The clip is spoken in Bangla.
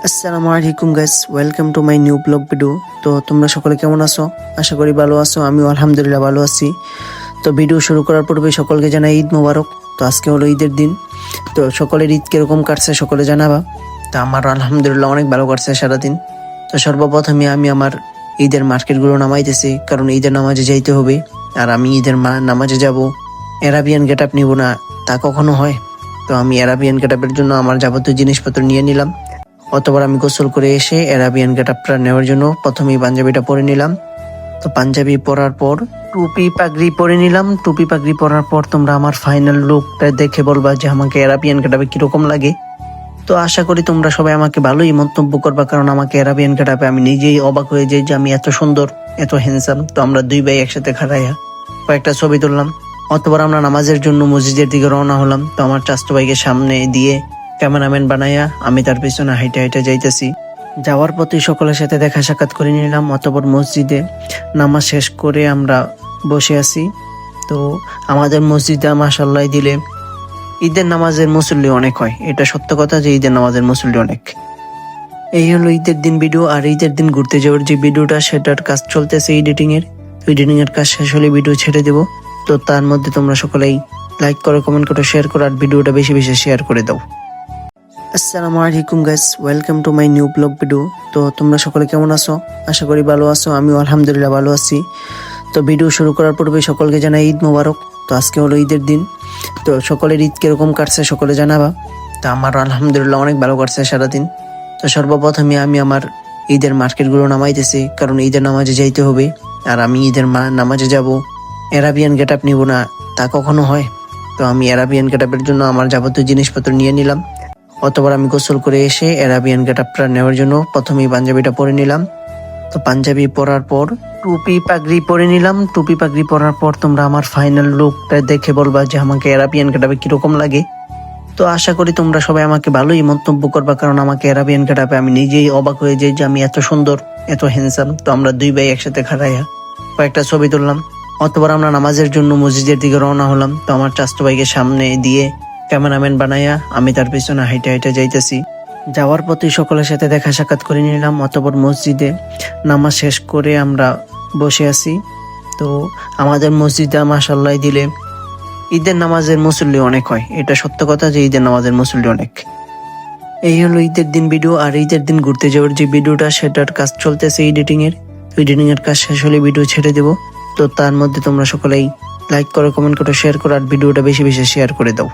আসসালামু আলাইকুম guys, welcome to my new blog video. তো তোমরা সকলে কেমন আছো? আশা করি ভালো আছো। আমিও আলহামদুলিল্লাহ ভালো আছি। তো ভিডিও শুরু করার পূর্বে সকলকে জানাই ঈদ মোবারক। তো আজকে হলো ঈদের দিন। তো সকলের ঈদ কিরকম কাটছে সকলে জানাবা। তো আমার আলহামদুলিল্লাহ অনেক ভালো কাটছে সারাদিন। তো সর্বপ্রথমে আমি আমার ঈদের মার্কেটগুলো নামাইতেছি, কারণ ঈদের নামাজে যাইতে হবে। আর আমি ঈদের নামাজে যাব, অ্যারাবিয়ান গেট আপ নিব না তা কখনো হয়? তো আমি অ্যারাবিয়ান গেট আপের জন্য আমার যাবতীয় জিনিসপত্র নিয়ে নিলাম। অতবার আমি গোসল করে এসে অ্যারাবিয়ান গেটআপটা নেওয়ার জন্য প্রথমেই পাঞ্জাবিটা পরে নিলাম। তো পাঞ্জাবি পরার পর টুপি পাগড়ি পরে নিলাম। টুপি পাগড়ি পরার পর তোমরা আমার ফাইনাল লুকটা দেখে বলবা যে আমাকে অ্যারাবিয়ান গেটআপে কিরকম লাগে। তো আশা করি তোমরা সবাই আমাকে ভালোই মন্তব্য করবা, কারণ আমাকে অ্যারাবিয়ান গেটআপে আমি নিজেই অবাক হয়ে যাই যে আমি এত সুন্দর, এত হ্যান্ডসাম। তো আমরা দুই ভাই একসাথে খাড়াইয়া কয়েকটা ছবি তুললাম। অতবার আমরা নামাজের জন্য মসজিদের দিকে রওনা হলাম। তো আমার চাচতো ভাইকে সামনে দিয়ে ক্যামেরাম্যান বানাইয়া আমি তার পিছনে হাইটে হাইটে যাইতেছি। যাওয়ার পথে সকলের সাথে দেখা সাক্ষাৎ করে নিলাম। অতঃপর মসজিদে নামাজ শেষ করে আমরা বসে আছি। তো আমাদের মসজিদে মাশাআল্লাহ দিলে ঈদের নামাজের মুসল্লি অনেক হয়, এটা সত্য কথা যে ঈদের নামাজের মুসল্লি অনেক। এই হলো ঈদের দিন ভিডিও। আর ঈদের দিন ঘুরতে যাওয়ার যে ভিডিওটা, সেটার কাজ চলতেছে এডিটিং এর কাজ শেষ হলে ভিডিও ছেড়ে দেব। তো তার মধ্যে তোমরা সকলেই লাইক করো, কমেন্ট করো, শেয়ার করো, আর ভিডিওটা বেশি বেশি শেয়ার করে দাও। আসসালামু আলাইকুম guys, welcome to my new blog video. তো তোমরা সকলে কেমন আছো? আশা করি ভালো আছো। আমিও আলহামদুলিল্লাহ ভালো আছি। তো ভিডিও শুরু করার পূর্বে সকলকে জানাই ঈদ মোবারক। তো আজকে হলো ঈদের দিন। তো সকলের ঈদ কিরকম কাটছে সকলে জানাবা। তো আমার আলহামদুলিল্লাহ অনেক ভালো কাটছে সারাদিন। তো সর্বপ্রথমে আমি আমার ঈদের মার্কেটগুলো নামাইতেছি, কারণ ঈদের নামাজে যাইতে হবে। আর আমি ঈদের নামাজে যাব, অ্যারাবিয়ান গেট আপ নিব না তা কখনো হয়? তো আমি অ্যারাবিয়ান গেট আপের জন্য আমার যাবতীয় জিনিসপত্র নিয়ে নিলাম। অতবার আমি গোসল করে এসে অ্যারাবিয়ান গেটআপটা নেওয়ার জন্য প্রথমেই পাঞ্জাবিটা পরে নিলাম। তো পাঞ্জাবি পরার পর টুপি পাগড়ি পরে নিলাম। টুপি পাগড়ি পরার পর তোমরা আমার ফাইনাল লুকটা দেখে বলবা যে আমাকে অ্যারাবিয়ান গেটআপে কিরকম লাগে। তো আশা করি তোমরা সবাই আমাকে ভালোই মন্তব্য করবা, কারণ আমাকে অ্যারাবিয়ান গেটআপে আমি নিজেই অবাক হয়ে যাই যে আমি এত সুন্দর, এত হ্যান্ডসাম। তো আমরা দুই ভাই একসাথে খাড়াইয়া কয়েকটা ছবি তুললাম। অতবার আমরা নামাজের জন্য মসজিদের দিকে রওনা হলাম। তো আমার চাচতো ভাইকে সামনে দিয়ে ক্যামেরাম্যান বানাইয়া আমি তার পিছনে হাইটে হাইটে যাইতেছি। যাওয়ার পথে সকলের সাথে দেখা সাক্ষাৎ করে নিলাম। অতঃপর মসজিদে নামাজ শেষ করে আমরা বসে আছি। তো আমাদের মসজিদে মাশাআল্লাহ দিলে ঈদের নামাজের মুসল্লি অনেক হয়, এটা সত্য কথা যে ঈদের নামাজের মুসল্লি অনেক। এই হলো ঈদের দিন ভিডিও। আর ঈদের দিন ঘুরতে যাওয়ার যে ভিডিওটা, সেটার কাজ চলতেছে এডিটিং এর কাজ শেষ হলে ভিডিও ছেড়ে দেব। তো তার মধ্যে তোমরা সকলেই লাইক করো, কমেন্ট করো, শেয়ার করো, আর ভিডিওটা বেশি বেশি শেয়ার করে দাও।